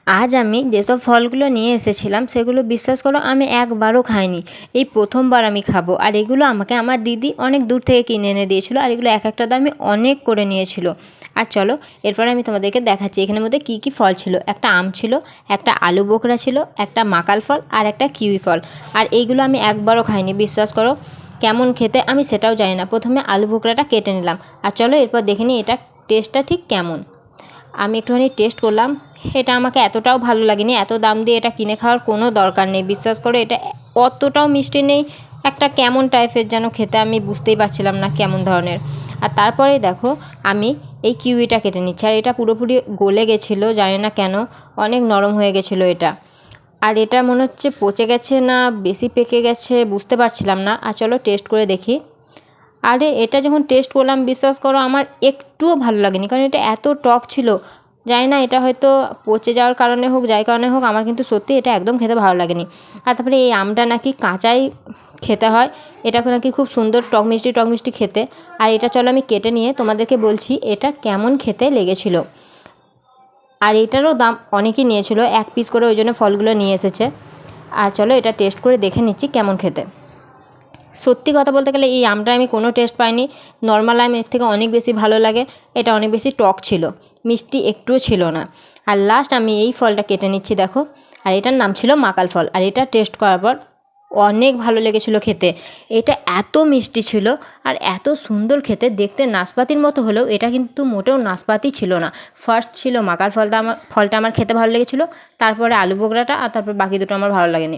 আজ আমি যেসব ফলগুলো নিয়ে এসেছিলাম সেগুলো বিশ্বাস করো আমি একবারও খাইনি। এই প্রথমবার আমি খাবো। আর এগুলো আমাকে আমার দিদি অনেক দূর থেকে কিনে এনে দিয়েছিলো, আর এগুলো এক একটা দামে অনেক করে নিয়েছিল। আর চলো এরপর আমি তোমাদেরকে দেখাচ্ছি এখানের মধ্যে কী কী ফল ছিল। একটা আম ছিল, একটা আলু বোখরা ছিল, একটা মাকাল ফল আর একটা কিউই ফল। আর এইগুলো আমি একবারও খাইনি, বিশ্বাস করো। কেমন খেতে আমি সেটাও জানি না। প্রথমে আলু বোখরাটা কেটে নিলাম, আর চলো এরপর দেখে নিই এটা টেস্টটা ঠিক কেমন। আমি একটুখানি টেস্ট করলাম, এটা আমাকে এতটাও ভালো লাগেনি। এত দাম দিয়ে এটা কিনে খাওয়ার কোনো দরকার নেই, বিশ্বাস করে। এটা অতটাও মিষ্টি নেই, একটা কেমন টাইপের যেন খেতে, আমি বুঝতেই পারছিলাম না কেমন ধরনের। আর তারপরেই দেখো আমি এই কিউইটা কেটে নিচ্ছি, আর এটা পুরোপুরি গলে গেছিলো, জানি না কেন, অনেক নরম হয়ে গেছিলো এটা। আর এটা মনে হচ্ছে পচে গেছে না বেশি পেকে গেছে, বুঝতে পারছিলাম না। আর চলো টেস্ট করে দেখি। আরে এটা যখন টেস্ট করলাম, বিশ্বাস করো আমার একটুও ভালো লাগেনি, কারণ এটা এত টক ছিল। জানি না এটা হয়তো পচে যাওয়ার কারণে হোক, যাই কারণে হোক, আমার কিন্তু সত্যি এটা একদম খেতে ভালো লাগেনি। আর তারপরে এই আমটা নাকি কাঁচাই খেতে হয়, এটা নাকি খুব সুন্দর টক মিষ্টি খেতে। আর এটা চলো আমি কেটে নিয়ে তোমাদেরকে বলছি এটা কেমন খেতে লেগেছিল। আর এটারও দাম অনেকই নিয়েছিল, 1 পিস করে, ওই জন্য ফলগুলো নিয়ে এসেছে। আর চলো এটা টেস্ট করে দেখে নিচ্ছি কেমন খেতে। সত্যি কথা বলতে গেলে এই আমটা আমি কোনো টেস্ট পাইনি। নর্মাল আম এর থেকে অনেক বেশি ভালো লাগে। এটা অনেক বেশি টক ছিল, মিষ্টি একটুও ছিল না। আর লাস্ট আমি এই ফলটা কেটে নিচ্ছি, দেখো। আর এটার নাম ছিল মাকাল ফল। আর এটা টেস্ট করার পর অনেক ভালো লেগেছিলো খেতে। এটা এত মিষ্টি ছিল আর এত সুন্দর খেতে, দেখতে নাশপাতির মতো হলেও এটা কিন্তু মোটেও নাশপাতি ছিল না। ফার্স্ট ছিল মাকাল ফলটা আমার খেতে ভালো লেগেছিলো, তারপরে আলু বোখরাটা, আর তারপর বাকি দুটো আমার ভালো লাগেনি।